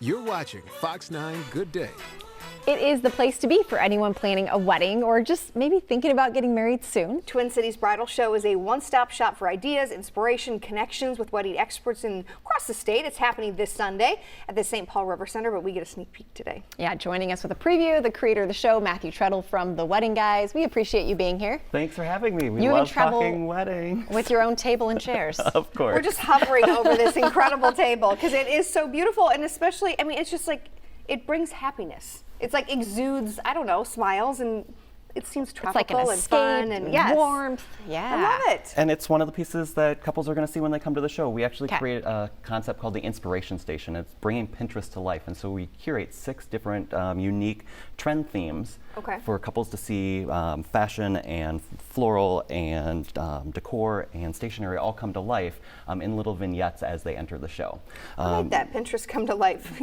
You're watching Fox 9 Good Day. It is the place to be for anyone planning a wedding or just maybe thinking about getting married soon. Twin Cities Bridal Show is a one-stop shop for ideas, inspiration, connections with wedding experts across the state. It's happening this Sunday at the St. Paul River Center, but we get a sneak peek today. Yeah, joining us with a preview, the creator of the show, Matthew Treadle from The Wedding Guys. We appreciate you being here. Thanks for having me. We You love can travel talking weddings. with your own table and chairs. Of course. We're just hovering over this incredible table because it is so beautiful, and especially, I mean, it's just like, it brings happiness. It's like exudes, I don't know, smiles, and it seems tropical it's like an and fun and yes. warmth. Yeah. I love it. And it's one of the pieces that couples are going to see when they come to the show. We actually 'Kay. create a concept called the Inspiration Station. It's bringing Pinterest to life. And so we curate 6 different unique trend themes for couples to see fashion and floral and decor and stationery all come to life in little vignettes as they enter the show. I like that, Pinterest come to life.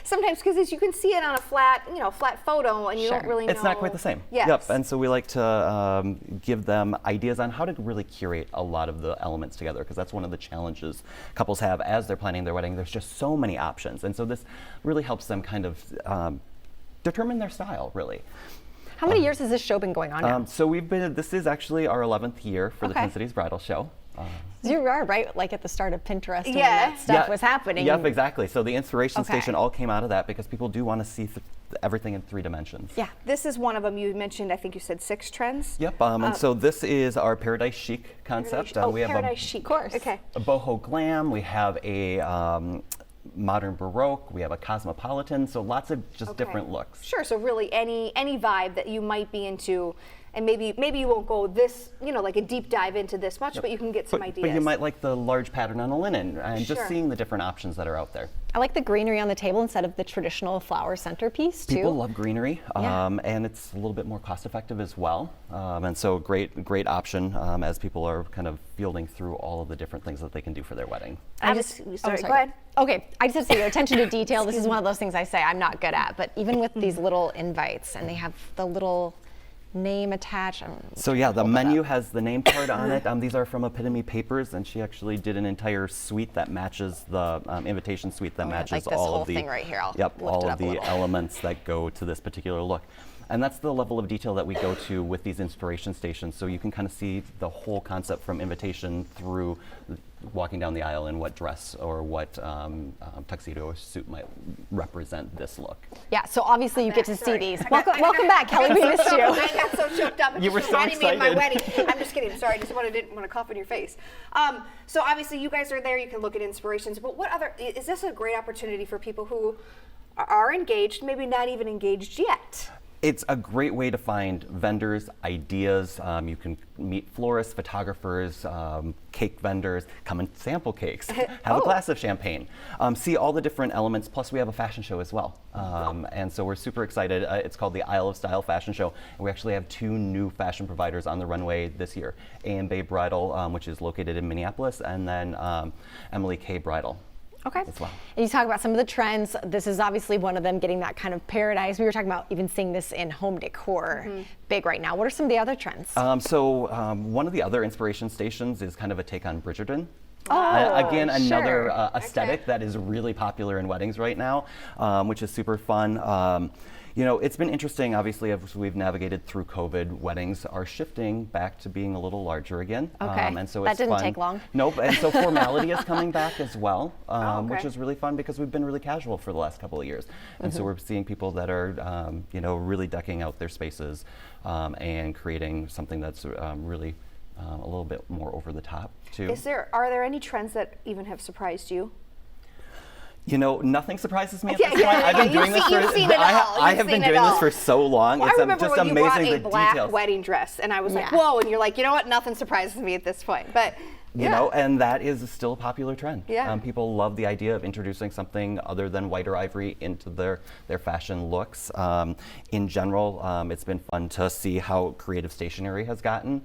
Sometimes because you can see it on a flat photo and you don't really know. It's not quite the same. Yes. Yep. And so we like to give them ideas on how to really curate a lot of the elements together, because that's one of the challenges couples have as they're planning their wedding. There's just so many options. And so this really helps them kind of determine their style, really. How many years has this show been going on now? So this is actually our 11th year for the Twin Cities Bridal Show. You are right, like at the start of Pinterest when Yeah. that stuff was happening. Yep, exactly. So the Inspiration Station all came out of that because people do want to see everything in 3 dimensions. Yeah. This is one of them. You mentioned, I think you said 6 trends. Yep, and so this is our Paradise Chic concept. We have Paradise Chic. Of course. Okay. A boho glam. We have a modern Baroque. We have a cosmopolitan. So lots of just different looks. Sure. So really any vibe that you might be into. And maybe you won't go this, like a deep dive into this much, but you can get some ideas. But you might like the large pattern on the linen and Sure. just seeing the different options that are out there. I like the greenery on the table instead of the traditional flower centerpiece too. People love greenery, Yeah. and it's a little bit more cost effective as well. And so great option as people are kind of fielding through all of the different things that they can do for their wedding. Sorry, go ahead. Okay, I just have to say, attention to detail. This is one of those things I say I'm not good at, but even with these little invites, and they have the little name attached. So yeah, the menu has the name card on it. These are from Epitome Papers, and she actually did an entire suite that matches the invitation suite that matches like this all whole of the thing right here. I'll lift all it of up a the little. elements that go to this particular look. And that's the level of detail that we go to with these inspiration stations. So you can kind of see the whole concept from invitation through walking down the aisle in what dress or what tuxedo or suit might represent this look. Yeah, so obviously you get to see these. Welcome back, Kelly. We missed you. I got so choked up. You were so reminding me of my excited. wedding. I'm just kidding. Sorry, I just didn't want to cough in your face. So obviously you guys are there. You can look at inspirations. But is this a great opportunity for people who are engaged, maybe not even engaged yet? It's a great way to find vendors, ideas. You can meet florists, photographers, cake vendors, come and sample cakes, have a glass of champagne, see all the different elements. Plus we have a fashion show as well. And so we're super excited. It's called the Isle of Style Fashion Show. And we actually have 2 new fashion providers on the runway this year. A&B Bridal, which is located in Minneapolis, and then Emily K. Bridal. Okay. As well. And you talk about some of the trends. This is obviously one of them, getting that kind of paradise. We were talking about even seeing this in home decor big right now. What are some of the other trends? One of the other inspiration stations is kind of a take on Bridgerton. Again, another aesthetic that is really popular in weddings right now, which is super fun. It's been interesting, obviously, as we've navigated through COVID, weddings are shifting back to being a little larger again. Okay, and so that it's didn't fun. take long. Nope, and so formality is coming back as well, which is really fun because we've been really casual for the last couple of years. And so we're seeing people that are, really decking out their spaces and creating something that's really a little bit more over the top, too. Are there any trends that even have surprised you? Nothing surprises me at this point. Yeah, I've been doing this for I have been doing this for so long. Well, It's I remember just when you amazing brought a the black details. wedding dress, and I was like, "Whoa!" And you're like, "You know what? Nothing surprises me at this point." But and that is still a popular trend. Yeah. People love the idea of introducing something other than white or ivory into their fashion looks. In general, it's been fun to see how creative stationery has gotten.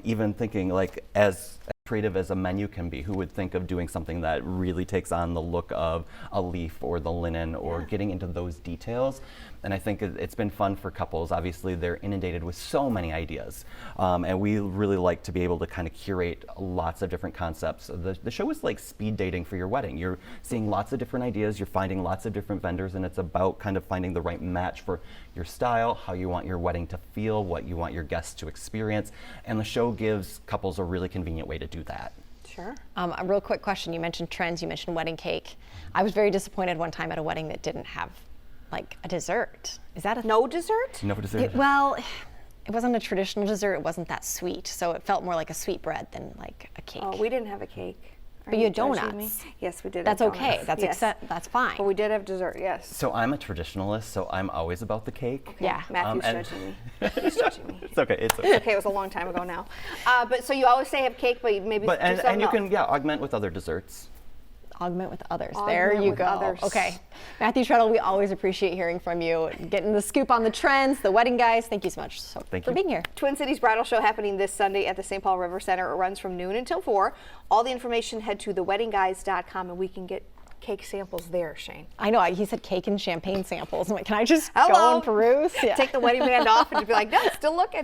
Even thinking as creative as a menu can be. Who would think of doing something that really takes on the look of a leaf or the linen or getting into those details? And I think it's been fun for couples. Obviously, they're inundated with so many ideas. And we really like to be able to kind of curate lots of different concepts. The show is like speed dating for your wedding. You're seeing lots of different ideas, you're finding lots of different vendors, and it's about kind of finding the right match for your style, how you want your wedding to feel, what you want your guests to experience. And the show gives couples a really convenient way to do that. Sure. A real quick question. You mentioned trends, you mentioned wedding cake. I was very disappointed one time at a wedding that didn't have like a dessert. Is that a No dessert? No dessert? Well, it wasn't a traditional dessert. It wasn't that sweet. So it felt more like a sweet bread than like a cake. Oh, we didn't have a cake. Are But you had judging me? donuts. Yes, we did. That's have okay. donuts. That's yes. that's fine. But we did have dessert. Yes. So I'm a traditionalist, so I'm always about the cake. Yeah. Matthew's and- judging me. He's judging me. It's okay. It's okay. Okay, it was a long time ago now. But so you always say have cake, but you maybe But do and something you else. can augment with other desserts. Augment with others. There Augment you with go. others. Okay. Matthew Treadle, we always appreciate hearing from you, getting the scoop on the trends, the wedding guys. Thank you so much Thank for you. being here. Twin Cities Bridal Show happening this Sunday at the St. Paul River Center. It runs from noon until 4. All the information, head to theweddingguys.com and we can get cake samples there, Shane. I know, he said cake and champagne samples. I'm like, can I just Hello. go and peruse? Yeah. Take the wedding band off and you'd be like, no, still looking.